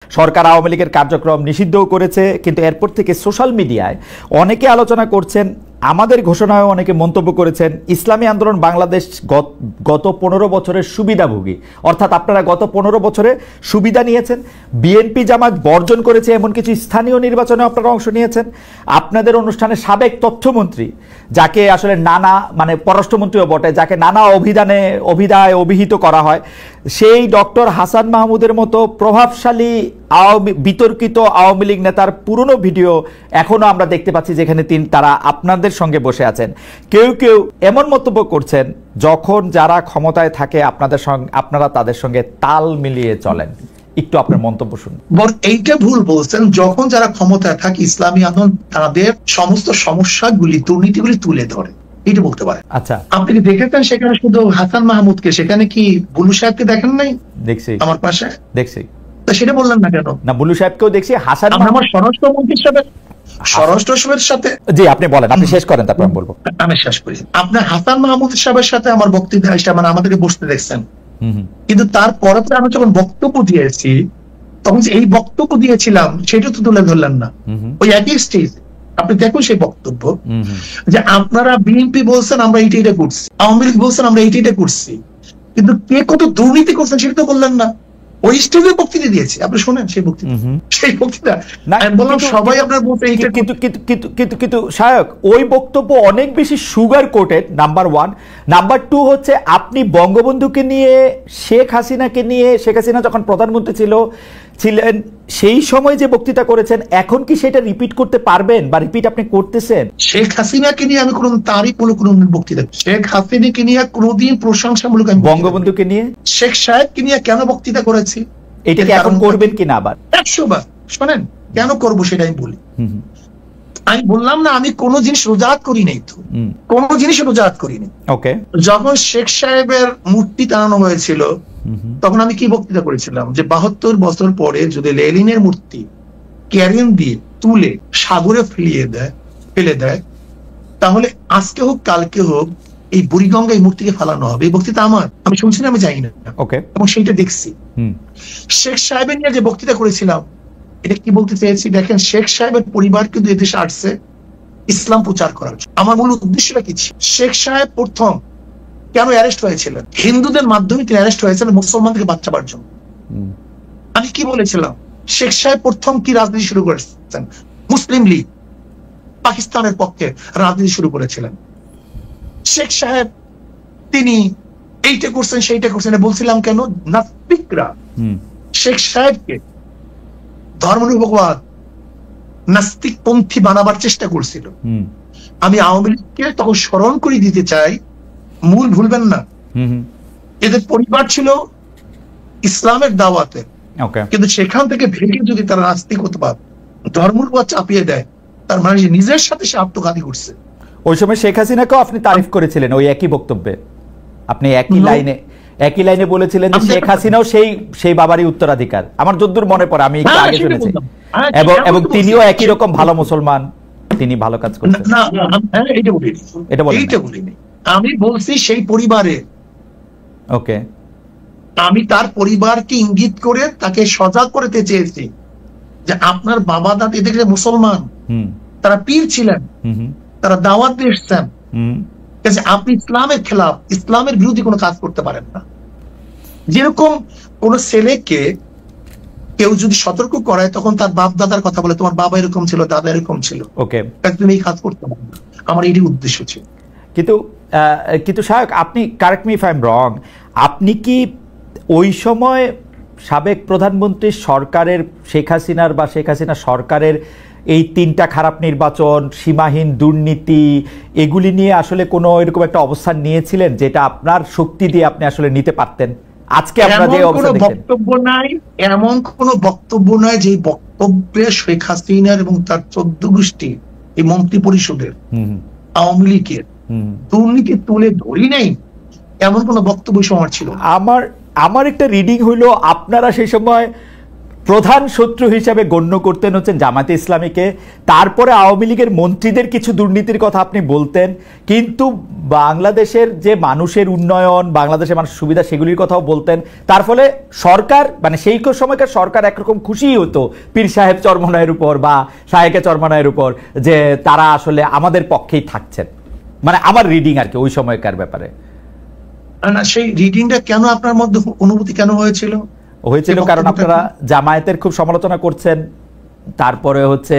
সরকার আওয়ামী লীগের কার্যক্রম নিষিদ্ধও করেছে, কিন্তু এরপর থেকে সোশ্যাল মিডিয়ায় অনেকে আলোচনা করছেন, আমাদের ঘোষণায় অনেকে মন্তব্য করেছেন, ইসলামী আন্দোলন বাংলাদেশ গত 15 বছরের সুবিধাভোগী, অর্থাৎ আপনারা গত 15 বছরে সুবিধা নিয়েছেন, বিএনপি জামাত বর্জন করেছে, এমন কিছু স্থানীয় নির্বাচনে আপনারা অংশ নিয়েছেন। আপনাদের অনুষ্ঠানে সাবেক তথ্যমন্ত্রী, যাকে আসলে নানা মানে পররাষ্ট্রমন্ত্রীও বটে, যাকে নানা অভিধায় অভিহিত করা হয়, সেই ডক্টর হাসান মাহমুদের মতো প্রভাবশালী বিতর্কিত আওয়ামী লীগ নেতার পুরনো ভিডিও এখনো আমরা দেখতে পাচ্ছি, যেখানে তারা আপনাদের সঙ্গে বসে আছেন। কেউ কেউ এমন মন্তব্য করছেন, যখন যারা ক্ষমতায় থাকে আপনারা তাদের সঙ্গে তাল মিলিয়ে চলেন। একটু আপনার মন্তব্য শুনুন। এইটা ভুল বলছেন। যখন যারা ক্ষমতায় থাকে ইসলামী আন্দোলন তাদের সমস্ত সমস্যাগুলি, দুর্নীতিগুলি তুলে ধরে, এটা বলতে পারে। আচ্ছা, আপনি কি দেখেছেন সেখানে শুধু হাসান মাহমুদকে, সেখানে কি বুলু সাহেবকে দেখেন নাই? দেখছি, আমার পাশে দেখছি। সেটা বললেন না কেন? না, বুলু সাহেবকেও দেখছি, হাসান আমার স্বরাষ্ট্রমন্ত্রীর সাথে জি আপনি বলেন, আপনি শেষ করেন, তারপর আমি বলবো। আমি শেষ করি। আপনার হাসান মাহমুদ সাহেবের সাথে আমার বক্তব্য মানে আমাদেরকে বসতে দেখছেন, কিন্তু তারপরে আমি যখন বক্তব্য দিয়েছি তখন এই বক্তব্য দিয়েছিলাম সেটা তো তুলে ধরলেন না। ওই একই স্টেজ আপনি দেখুন সেই বক্তব্য, যে আপনারা বিএনপি বলছেন আমরা এইটা করছি, আওয়ামী লীগ বলছেন আমরা এইটা করছি, কিন্তু কে কত দুর্নীতি করছেন সেটা তো বললেন না। ওই স্টেজে বক্তৃতা দিয়েছে, আপনি শোনেন সেই বক্তৃতা আমি বললাম সবাই আপনার বলতে এইটা। কিন্তু শায়ক, ওই বক্তব্য অনেক বেশি সুগার কোটেড, নাম্বার 1। নাম্বার 2 হচ্ছে, আপনি বঙ্গবন্ধুকে নিয়ে, শেখ হাসিনা যখন প্রধানমন্ত্রী ছিলেন সেই সময় যে বক্তৃতা করেছেন, এখন কি সেটা রিপিট করতে পারবেন বা রিপিট আপনি করতেছেন? শেখ হাসিনাকে নিয়ে আমি কোন তারিফমূলক কোন বক্তৃতা, শেখ হাসিনাকে নিয়ে কোনদিন প্রশংসামূলক, বঙ্গবন্ধুকে নিয়ে, শেখ সাহেবকে নিয়ে কেন বক্তৃতা করেছি, এটা কি এখন করবেন কিনা আবার? 100 বার শোনেন, কেন করবো সেটা আমি বলি। আমি বললাম না আমি কোন জিনিস রোজাত করি নাই, তো কোন জিনিস রোজাত করি নাই। ওকে, যখন শেখ সাহেবের মূর্তি টানানো হয়েছিল তখন আমি কি বক্তৃতা করেছিলাম, যে 72 বছর পরে যদি লেনিনের মূর্তি ক্যারিয়ান দিয়ে তুলে সাগরে ফেলে দেয়, তাহলে আজকে হোক কালকে হোক এই বুড়িগঙ্গা এই মূর্তিকে ফেলানো হবে। এই বক্তৃতা আমার, আমি শুনছি না, আমি জানি না, এবং সেইটা দেখছি। শেখ সাহেবের নিয়ে যে বক্তৃতা করেছিলাম, এটা কি বলতে চেয়েছি দেখেন, শেখ সাহেবের পরিবার কিন্তু এদেশে আসছে ইসলাম প্রচার করার জন্য। আমার মূল উদ্দেশ্যটা কি ছিল, শেখ সাহেব প্রথম কেন অ্যারেস্ট হয়েছিলেন? হিন্দুদের মাধ্যমে তিনি অ্যারেস্ট হয়েছিলেন মুসলমানদেরকে বাঁচাবার জন্য। আমি কি বলেছিলাম, শেখ সাহেব প্রথম কি রাজনীতি শুরু করেছেন? মুসলিম লীগ, পাকিস্তানের পক্ষে রাজনীতি শুরু করেছিলেন। শেখ সাহেব তিনি এইটা করছেন সেইটা করছেন বলছিলাম কেন? নাস্তিকরা শেখ সাহেবকে ধর্মনিরপেক্ষবাদ নাস্তিক পন্থী বানাবার চেষ্টা করছিল। আমি আওয়ামী লীগকে তখন স্মরণ করে দিতে চাই, মূল ভুলবেন না, এদের পরিবার ছিল ইসলামের দাওয়াতে, কিন্তু সেখান থেকে ভেঙে যদি তারা নাস্তিকতাবাদ ধর্মনিরপেক্ষবাদ চাপিয়ে দেয়, তার মানে নিজের সাথে সে আত্মঘাতী করছে। ওই সময় শেখ হাসিনাকেও আপনি তারিফ করেছিলেন ওই একই বক্তব্যে, আপনি একই লাইনে বলেছিলেন যে শেখ হাসিনাও সেই বাবারই উত্তরাধিকার। আমার যদ্দূর মনে পড়ে, আমি একটু আগে শুনেছি, এবং তিনিও একই রকম ভালো মুসলমান, তিনি ভালো কাজ করছেন। এটা বলিনি, আমি বলছি সেই পরিবারে, ওকে, আমি তার পরিবারকে ইঙ্গিত করে তাকে সজাগ করতে চেয়েছি যে আপনার বাবা দাদা এদের মুসলমান, তারা পীর ছিলেন, তারা দাওয়াত দিয়ে এসছেন, আপনি ইসলামের খেলাফ, ইসলামের বিরোধী কোনো কাজ করতে পারেন না। যেরকম কোন ছেলেকে কেউ যদি সতর্ক করায় তখন তার বাপ দাদার কথা বলে, তোমার বাবা এরকম ছিল, দাদা এরকম ছিল, ওকে, তুমি এই কাজ করতে পারো না। আমার এটি উদ্দেশ্য ছিল। কিন্তু শায়ক, আপনি correct me if I am রং, আপনি কি ওই সময় সাবেক প্রধানমন্ত্রী সরকারের, শেখ হাসিনা সরকারের এই 3টা খারাপ নির্বাচন, সীমাহীন দুর্নীতি, এগুলি নিয়ে আসলে কোনো এরকম একটা অবস্থান নিয়েছিলেন যেটা আপনার শক্তি দিয়ে আপনি আসলে নিতে পারতেন? আজকে আপনারা যে অবস্থা দেখছেন, এমন কোন বক্তব্য নাই যে বক্তব্যে শেখ হাসিনার এবং তার 14 গোষ্ঠী এই মন্ত্রী পরিষদের আওয়ামী লীগের দুর্নীতি তুলে ধরি নাই, এমন কোন বক্তব্য সময় ছিল। আমার একটা রিডিং হইলো, আপনারা সেই সময় প্রধান শত্রু হিসেবে গণ্য করতেন হচ্ছেন জামায়াতে ইসলামীকে, তারপরে আওয়ামী লীগের মন্ত্রীদের কিছু দুর্নীতির কথা আপনি বলতেন, কিন্তু বাংলাদেশের যে মানুষের উন্নয়ন, বাংলাদেশের মানুষের সুবিধা, সেগুলির কথাও বলতেন। তার ফলে সরকার, মানে সেই সময়কার সরকার একরকম খুশিই হতো পীর সাহেব চরমনায়ের উপর বা শাহেকে চরমনায়ের উপর, যে তারা আসলে আমাদের পক্ষেই থাকছেন। মানে আমার রিডিং আর কি ওই সময়কার ব্যাপারে। না, সেই রিডিংটা কেন আপনার মধ্যে অনুভূতি কেন হয়েছিল? কারণ আপনারা জামায়াতের খুব সমালোচনা করছেন, তারপরে হচ্ছে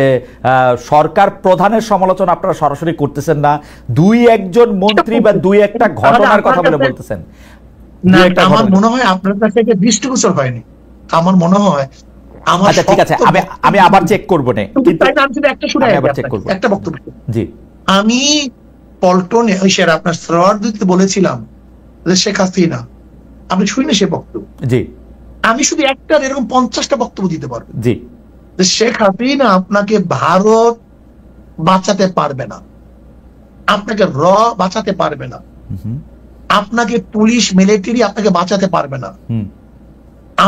সরকার প্রধানের সমালোচনা আপনারা সরাসরি করতেছেন না, দুই একজন মন্ত্রী বা দুই একটা ঘটনার কথা বলে বলতেছেন। আমার মনে হয় আপনার কাছে এটা দৃষ্টিগোচর হয়নি। আমার মনে হয় আচ্ছা ঠিক আছে, আমি আবার চেক করবো না, একটা বক্তব্য। জি, আমি পল্টনে ওই স্যার আপনার সরোয়ার দিতে বলেছিলাম যে শেখ হাসিনা, আপনি শুনে সে বক্তব্য। জি, আমি শুধু একটা এরকম 50টা বক্তব্য দিতে পারবো। জি, শেখ হাসিনা আপনাকে ভারত বাঁচাতে পারবে না, আপনাকে বাঁচাতে পারবে না, আপনাকে পুলিশ মিলিটারি আপনাকে বাঁচাতে পারবে না,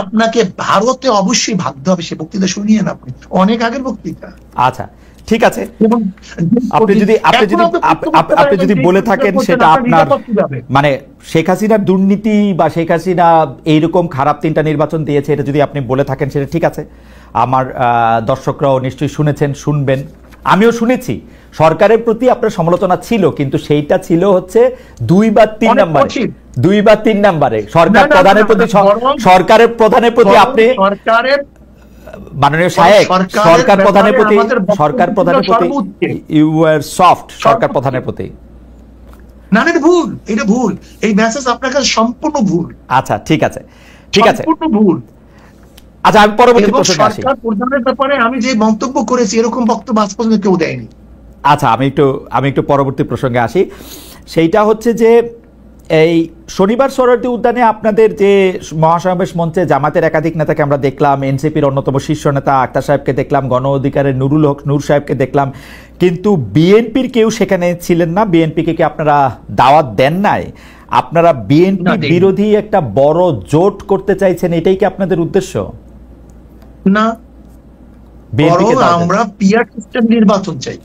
আপনাকে ভারতে অবশ্যই ভাবতে হবে। সে বক্তৃতা শুনিয়েন আপনি, অনেক আগের বক্তৃতা। আচ্ছা ঠিক আছে, আপনি যদি বলে থাকেন সেটা আপনার, মানে শেখ হাসিনার দুর্নীতি বা শেখ হাসিনা এইরকম খারাপ 3টা নির্বাচন দিয়েছে, এটা যদি আপনি বলে থাকেন সেটা ঠিক আছে। আমার দর্শকরাও নিশ্চয়ই শুনেছেন, শুনবেন, আমিও শুনেছি। সরকারের প্রতি আপনার সমালোচনা ছিল, কিন্তু সেইটা ছিল হচ্ছে 2 বা 3 নাম্বারে সরকার প্রধানের প্রতি, সরকারের প্রধানের প্রতি আপনি মাননীয় সাহেব, সরকার প্রধানের প্রতি ইউ ওয়্যার সফট, সরকার প্রধানের প্রতি। না, এটা ভুল, এটা ভুল, এই মেসেজ আপনার কাছে সম্পূর্ণ ভুল। আচ্ছা ঠিক আছে, ঠিক আছে, সম্পূর্ণ ভুল। আচ্ছা আমি পরবর্তী প্রশ্নে আসি। সরকার প্রধানের ব্যাপারে আমি যে মন্তব্য করেছি এরকম বক্তব্য আজ পর্যন্ত কেউ দেয়নি। আচ্ছা আমি একটু পরবর্তী প্রসঙ্গে আসি। সেইটা হচ্ছে যে এই শনিবার সোহরাওয়ার্দী উদ্যানে আপনাদের যে মহাসমাবেশ মঞ্চে জামাতের একাধিক নেতাকে আমরা দেখলাম, এনসিপির অন্যতম শীর্ষ নেতা আক্তার সাহেবকে দেখলাম, গণ অধিকারের নুরুল হক নূর সাহেবকে দেখলাম, কিন্তু বিএনপির কেউ সেখানে ছিলেন না। বিএনপিকে কি আপনারা দাওয়াত দেন নাই? আপনারা বিএনপি বিরোধী একটা বড় জোট করতে চাইছেন, এটাই কি আপনাদের উদ্দেশ্য? না, আমরা পিআর সিস্টেম নির্বাচন চাই।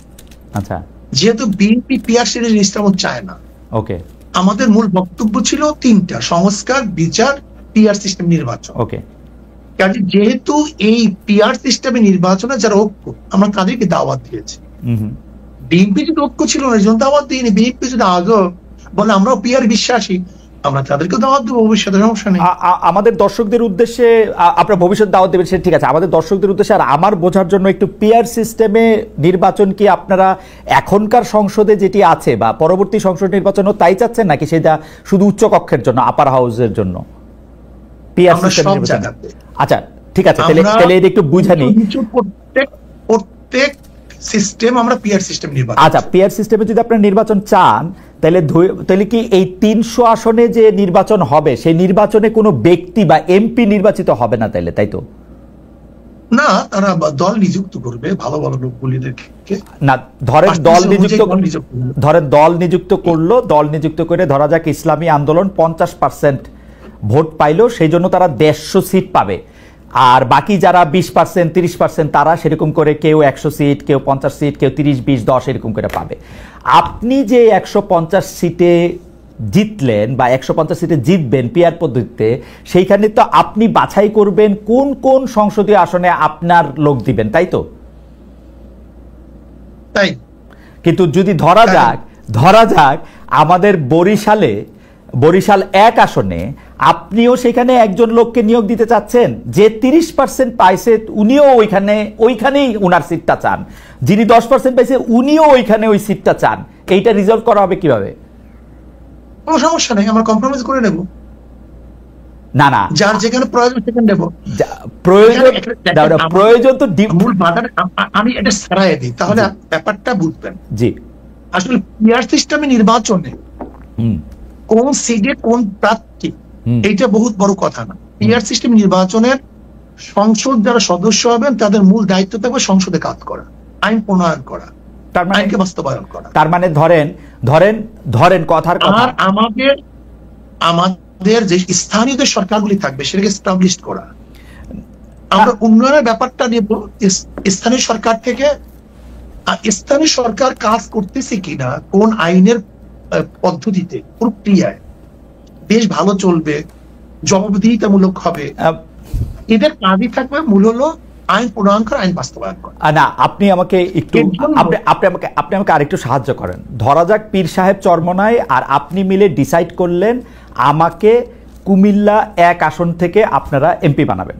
আচ্ছা, যেহেতু বিএনপি পিআর সিস্টেম চায় না, ওকে, আমাদের মূল বক্তব্য ছিল 3টা: সংস্কার, বিচার, পিআর সিস্টেম নির্বাচন। ওকে, কাজে যেহেতু এই পিআর সিস্টেমে নির্বাচনে যারা ঐক্য, আমরা তাদেরকে দাওয়াত দিয়েছি। বিএনপি যদি ঐক্য ছিল না, জন্য দাওয়াত দিইনি। বিএনপি যদি আগে বলে আমরাও পিআর বিশ্বাসী, আমরা তাদেরকে দাওয়াত দেবো, ভবিষ্যতে সমস্যা নেই। আমাদের দর্শকদের উদ্দেশ্যে আপনারা ভবিষ্যৎ দাওয়াত দেবেন, সেটা ঠিক আছে। আমাদের দর্শকদের উদ্দেশ্যে আর আমার বোঝার জন্য একটু পিআর সিস্টেমে নির্বাচন কি আপনারা এখনকার সংসদে যেটি আছে বা পরবর্তী সংসদ নির্বাচনও তাই চাচ্ছেন, নাকি সেটা শুধু উচ্চ কক্ষের জন্য, আপার হাউসের জন্য পিআর সিস্টেম নির্বাচন? আচ্ছা ঠিক আছে, তাহলে এটা একটু বুঝানি। প্রত্যেক সিস্টেম আমরা পিআর সিস্টেম নির্বাচন। আচ্ছা, পিআর সিস্টেমে যদি আপনারা নির্বাচন চান, তাহলে কি এই 300 আসনে যে নির্বাচন হবে, সেই নির্বাচনে কোনো ব্যক্তি বা এমপি নির্বাচিত হবে না তাইলে, তাই তো? না, তারা দল নিযুক্ত করবে ভালো ভালো লোকগুলিদেরকে। না, ধরেন দল নিযুক্ত করলো, দল নিযুক্ত করে ধরা যাক ইসলামী আন্দোলন 50% ভোট পাইলো, সেই জন্য তারা 150 সিট পাবে, আর বাকি যারা 20%, 30% তারা সেরকম করে কেউ 100 সিট, কেউ 50 সিট, কেউ 30, 20, 10 এরকম করে পাবে। আপনি যে 150 সিটে জিতলেন বা 150 সিটে জিতবেন পিআর পদ্ধতিতে, সেইখানে তো আপনি বাছাই করবেন কোন কোন সংসদীয় আসনে আপনার লোক দিবেন, তাই তো? তাই। কিন্তু যদি ধরা যাক আমাদের বরিশাল 1 আসনে আপনিও সেখানে একজন লোককে নিয়োগ দিতে চাচ্ছেন যে 30% পাইছে, উনিও ওইখানেই উনার সিটটা চান, যিনি 10% পাইছে উনিও ওইখানে ওই সিটটা চান, এইটা রিজলভ করা হবে কিভাবে? কোনো সমস্যা নেই, আমরা কম্প্রোমাইজ করে নেব। না, যার যেখানে প্রয়োজন সেখানে নেব। প্রয়োজন তো মূল বাধা আমি এটা সরাই দিই, তাহলে ব্যাপারটা বুঝবেন। জি, আসলে পিআর সিস্টেমে নির্বাচনে কোন সিটে কোন প্রার্থী, এইটা বহুত বড় কথা না। পিআর সিস্টেম নির্বাচনের সংসদ যারা সদস্য হবেন তাদের মূল দায়িত্ব থাকবে সংসদে কাজ করা, আইন প্রণয়ন করা, আইনকে বাস্তবায়ন করা। তার মানে ধরেন কথার কথা, আর আমাদের যে স্থানীয় যে সরকারগুলি থাকবে সেটাকে এস্টাবলিশ করা। আমরা উন্নয়নের ব্যাপারটা নেব স্থানীয় সরকার থেকে। স্থানীয় সরকার কাজ করতেছে কিনা, কোন আইনের পদ্ধতিতে, প্রক্রিয়ায় বেশ ভালো চলবে, জবাবদিহিতামূলক হবে, এদের কাজই থাকবে মূল হলো আইন প্রণয়ন করা, আইন বাস্তবায়ন করা। না, আপনি আমাকে একটু আপনি আমাকে আরেকটু সাহায্য করেন। ধরা যাক পীর সাহেব চরমনায় আর আপনি মিলে ডিসাইড করলেন আমাকে কুমিল্লা 1 আসন থেকে আপনারা এমপি বানাবেন।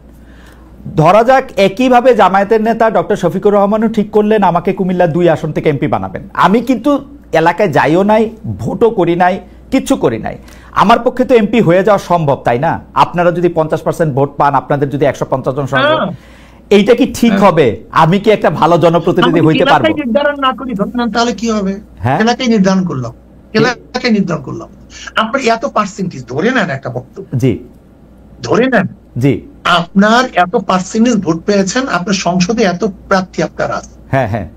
ধরা যাক একইভাবে জামায়াতের নেতা ডক্টর শফিকুর রহমানও ঠিক করলেন আমাকে কুমিল্লা 2 আসন থেকে এমপি বানাবেন। আমি কিন্তু এলাকায় যাইও নাই, ভোটও করি নাই, কিচ্ছু করি নাই। আমার পক্ষে তো এমপি হয়ে যাওয়া সম্ভব, তাই না? আপনারা যদি 50% ভোট পান, আপনাদের যদি 150 জন সম্ভব, এইটা কি ঠিক হবে? আমি কি একটা ভালো জনপ্রতিনিধি হইতে পারবো? নির্ধারণ না করি তাহলে কি হবে? এলাকায় নির্ধারণ করলাম, এলাকায় নির্ধারণ করলাম, আপনার এত পার্সেন্টেজ ধরে নেন, একটা বক্তব্য জি ধরে নেন, জি আপনার এত পার্সেন্টেজ ভোট পেয়েছেন, আপনার সংসদে এত প্রার্থী আপনার আছে, হ্যাঁ হ্যাঁ,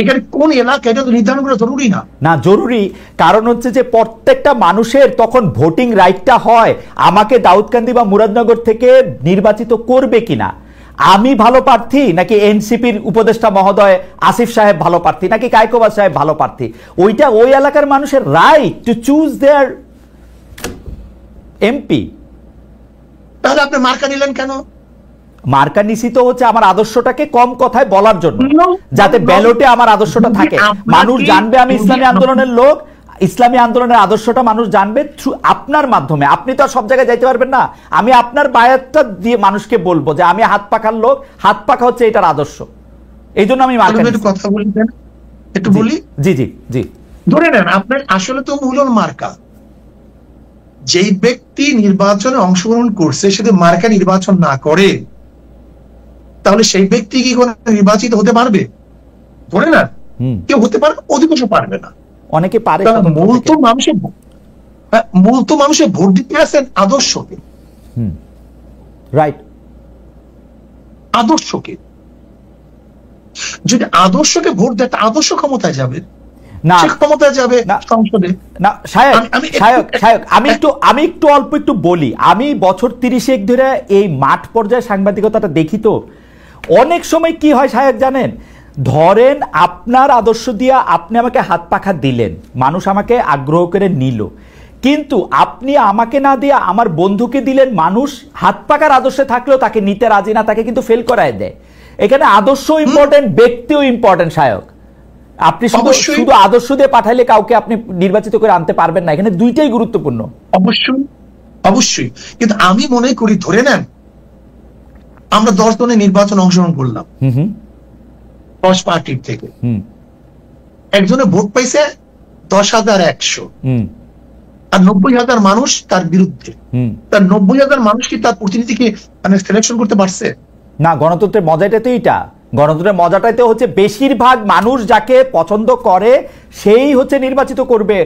এখানে কোন এলাকা এটা তো নির্ধারণ করা জরুরি না। না, জরুরি। কারণ হচ্ছে যে প্রত্যেকটা মানুষের তখন ভোটিং রাইটটা হয় আমাকে দাউদকান্দি বা মুরাদনগর থেকে নির্বাচিত করবে কিনা, আমি ভালো প্রার্থী নাকি এনসিপির উপদেষ্টা মহোদয় আসিফ সাহেব ভালো প্রার্থী নাকি কায়কোবাদ সাহেব ভালো প্রার্থী, ওইটা ওই এলাকার মানুষের right to choose there MP. তাহলে আপনি মার্কা নিলেন কেন? মার্কা নিছি তো হচ্ছে আমার আদর্শটাকে কম কথায় বলার জন্য, যাতে ব্যালটে আমার আদর্শটা থাকে, মানুষ জানবে আমি ইসলামী আন্দোলনের লোক, ইসলামী আন্দোলনের আদর্শটা মানুষ জানবে থ্রু আপনার মাধ্যমে। আপনি তো সব জায়গায় যাইতে পারবেন না, আমি আপনার বায়াতটা দিয়ে মানুষকে বলবো যে আমি হাত পাখার লোক, হাত পাখা হচ্ছে এটার আদর্শ। এই জন্য আমি মার্কা একটু কথা বলি, একটু বলি। জি জি জি, ধরে নেন আপনার আসলে তো মূল মার্কা, যেই ব্যক্তি নির্বাচনে অংশগ্রহণ করছে সে মার্কা নির্বাচন না করে তাহলে সেই ব্যক্তি কি কোনো নির্বাচিত হতে পারবে? ধরে না কেউ হতে পারবে, অধিকাংশ পারবে না, অনেকে পারে। মূল তো মানুষের ভোট দিতে আসেন আদর্শকে, রাইট, আদর্শকে। যদি আদর্শকে ভোট দেয় আদর্শ ক্ষমতায় যাবে না, ক্ষমতায় যাবে সংসদে না। আমি একটু অল্প একটু বলি, আমি বছর 30 ধরে এই মাঠ পর্যায়ে সাংবাদিকতাটা দেখি, তো অনেক সময় কি হয় সাহেব জানেন, ধরেন আপনার আদর্শ দিয়া আপনি আমাকে হাত পাখা দিলেন, মানুষ আমাকে আগ্রহ করে নিল, কিন্তু আপনি আমাকে না দিয়ে আমার বন্ধুকে দিলেন, মানুষ হাত পাখার আদর্শে থাকলেও তাকে নিতে রাজি না, তাকে কিন্তু ফেল করায় দেয়। এখানে আদর্শ ইম্পর্টেন্ট, ব্যক্তিও ইম্পর্টেন্ট সায়ক। আপনি শুধু আদর্শ দিয়ে পাঠাইলে কাউকে আপনি নির্বাচিত করে আনতে পারবেন না, এখানে দুইটাই গুরুত্বপূর্ণ। অবশ্যই অবশ্যই, কিন্তু আমি মনে করি ধরে নেন আমরা 10 জনের নির্বাচন অংশগ্রহণ করলাম 10 পার্টির থেকে, একজনে ভোট পাইছে 10,100 আর 90,000 মানুষ তার বিরুদ্ধে, তার 90,000 মানুষ কি তার প্রতিনিধিকে মানে সিলেকশন করতে পারছে? না, গণতন্ত্রের মজাটাই তো এইটা, গণতন্ত্রের মজাটাই তো হচ্ছে বেশিরভাগ মানুষ যাকে পছন্দ করে সেই হচ্ছে নির্বাচিত করবে,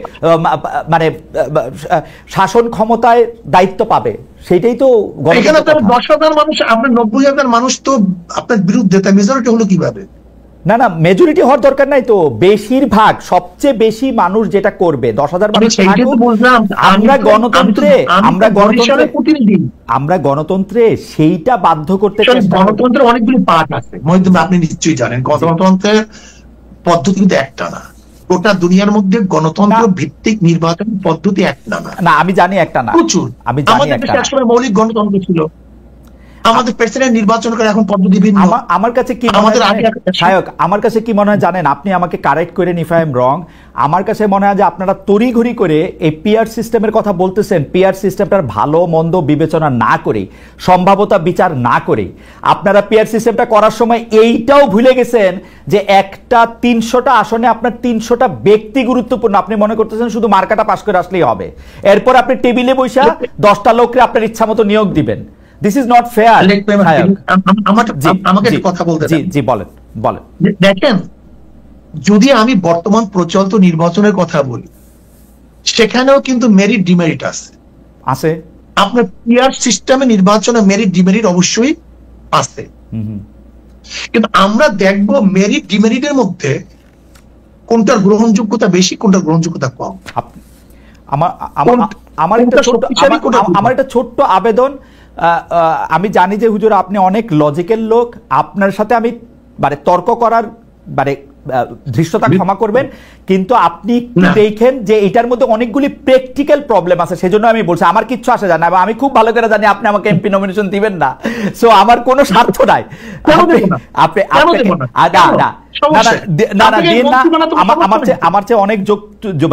মানে শাসন ক্ষমতায় দায়িত্ব পাবে, সেটাই তো। এখানে আপনার 10,000 মানুষ, আপনার 90,000 মানুষ তো আপনার বিরুদ্ধে, তাই মেজরিটি হলো কিভাবে? না না, মেজরিটি হওয়ার দরকার নাই তো, বেশিরভাগ সবচেয়ে বেশি মানুষ যেটা করবে 10,000 মানুষ। আমরা গণতন্ত্রে সেইটা বাধ্য করতে, গণতন্ত্রের অনেকগুলো পার্ট আছে, আপনি নিশ্চয়ই জানেন, গণতন্ত্রের পদ্ধতি কিন্তু একটা না, গোটা দুনিয়ার মধ্যে গণতন্ত্র ভিত্তিক নির্বাচন পদ্ধতি একটা না। না, আমি জানি একটা না, প্রচুর। আমি জানি একটা না, একসময় মৌলিক গণতন্ত্র ছিল, আমাদের প্রেসিডেন্ট নির্বাচন করে এখন পদ্ধতি ভিন্ন। আমার কাছে কি সায়ক, আমার কাছে কি মনে হয় জানেন, আপনি আমাকে কারেক্ট করেন ইফ আই এম রং, আমার কাছে মনে হয় যে আপনারা তড়িঘড়ি করে এই পিআর সিস্টেমের কথা বলতেছেন, পিআর সিস্টেমটার ভালো মন্দ বিবেচনা না করে, সম্ভাব্যতা বিচার না করে আপনারা পিআর সিস্টেমটা করার সময় এইটাও ভুলে গেছেন যে একটা 300টা আসনে আপনার 300টা ব্যক্তি গুরুত্বপূর্ণ। আপনি মনে করতেছেন শুধু মার্কাটা পাস করে আসলেই হবে, এরপর আপনি টেবিলে বসে 10টা লোককে আপনার ইচ্ছা মতো নিয়োগ দিবেন। This is not fair. আমাকে কথা বলতে দেন। জি বলেন বলেন। দেখেন, যদি আমি বর্তমান প্রচলিত নির্বাচনের কথা বলি, সেখানেও কিন্তু মেরিট ডিমেরিট আছে। আছে। আপনার পিআর সিস্টেমে নির্বাচনে মেরিট ডিমেরিট অবশ্যই আছে, কিন্তু আমরা দেখব মেরিট ডিমেরিটের মধ্যে কোনটার গ্রহণযোগ্যতা বেশি, কোনটার গ্রহণযোগ্যতা কম। আমার একটা ছোট্ট আবেদন, আমি জানি যে হুজুর আপনি অনেক লজিক্যাল লোক, আপনার সাথে আমি মানে তর্ক করার মানে ধৃষ্টতা ক্ষমা করবেন, কিন্তু আপনি দেখেন যে এটার মধ্যে অনেকগুলি প্র্যাকটিক্যাল প্রবলেম আছে, সেজন্য আমি বলছি আমার কিচ্ছু আসে যায় না, আমি খুব ভালো করে জানি আপনি আমাকে এমপি নমিনেশন দিবেন না, সো আমার কোনো স্বার্থ নাই। আমার চেয়ে অনেক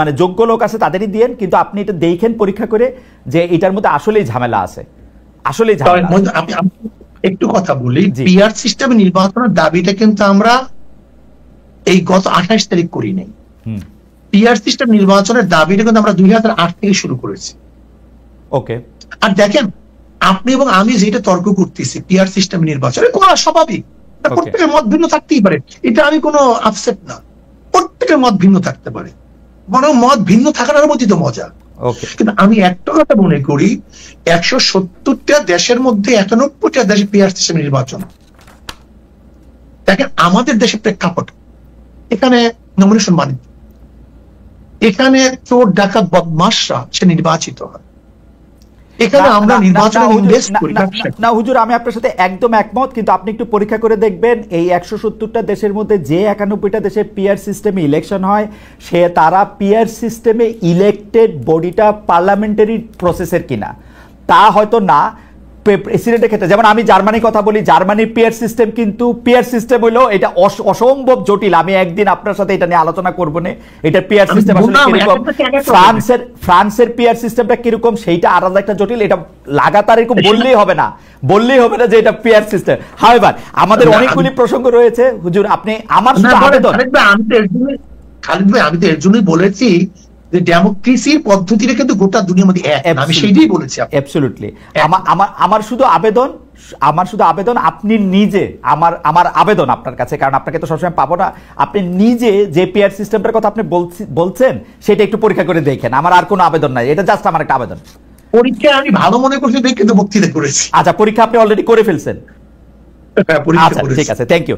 মানে যোগ্য লোক আছে, তাদেরই দিয়েন, কিন্তু আপনি এটা দেখেন পরীক্ষা করে যে এটার মধ্যে আসলেই ঝামেলা আছে, আসলেই ঝামেলা। একটু কথা বলি, পিআর সিস্টেমে নির্বাচনের দাবিটা কিন্তু আমরা এই গত 28 তারিখ করি নাই। পিআর সিস্টেম নির্বাচনের দাবিটা কিন্তু আমরা 2008 থেকে শুরু করেছি। ওকে, আর দেখেন আপনি এবং আমি যেটা তর্ক করতেছি পিআর সিস্টেম নির্বাচনে করা স্বাভাবিক, প্রত্যেকের মত ভিন্ন থাকতেই পারে, এটা আমি কোনো আপসেট না, প্রত্যেকের মত ভিন্ন থাকতে পারে, বরং মত ভিন্ন থাকার মধ্যে তো মজা। কিন্তু আমি একটা কথা মনে করি, 170টা দেশের মধ্যে 91টা দেশে পিআর সিস্টেম নির্বাচন। দেখেন আমাদের দেশে প্রেক্ষাপট, এখানে নমিনেশন বাণিজ্য, এখানে চোর ডাকাত বদমাশরা সে নির্বাচিত হয়, এখানে আমরা নির্বাচনে ইনভেস্ট করি না। হুজুর আমি আপনার সাথে একদম একমত, কিন্তু আপনি একটু পরীক্ষা করে দেখবেন এই 170টা দেশের মধ্যে যে 91টা দেশে পিআর সিস্টেমে ইলেকশন হয়, সে তারা পিআর সিস্টেমে ইলেক্টেড বডিটা পার্লামেন্টারি প্রসেসের কিনা তা হয়তো না। প্রেসিডেন্টের ক্ষেত্রে যেমন আমি জার্মানির কথা বলি, জার্মানির পিআর সিস্টেম কিন্তু পিআর সিস্টেম হলো এটা অসম্ভব জটিল, আমি একদিন আপনার সাথে এটা নিয়ে আলোচনা করবো না, এটা পিআর সিস্টেম আসলে কিরকম। ফ্রান্সের পিআর সিস্টেমটা কিরকম সেইটা আলাদা একটা জটিল, এটা লাগাতার এরকম বললেই হবে না যে এটা পিআর সিস্টেম। হাওয়েভার আমাদের অনেকগুলি প্রসঙ্গ রয়েছে হুজুর, আপনি আমার সাথে আবেদন। খালিদ ভাই আমি তো এর জন্যই বলেছি যে ডেমোক্রেসির পদ্ধতিটা কিন্তু গোটা দুনিয়ার মধ্যে এক, আমি সেইটাই বলেছি। অ্যাবসলিউটলি, আমার শুধু আবেদন আপনি নিজে, আমার আবেদন আপনার কাছে, কারণ আপনাকে তো সবসময় পাবো না, আপনি নিজে যে পিআর সিস্টেমটার কথা আপনি বলছেন সেটা একটু পরীক্ষা করে দেখেন, আমার আর কোনো আবেদন নাই, এটা জাস্ট আমার একটা আবেদন। পরীক্ষা আমি ভালো মনে করছি দেখে তো বক্তৃতা করেছি। আচ্ছা, পরীক্ষা আপনি অলরেডি করে ফেলছেন? আচ্ছা ঠিক আছে, থ্যাংক ইউ।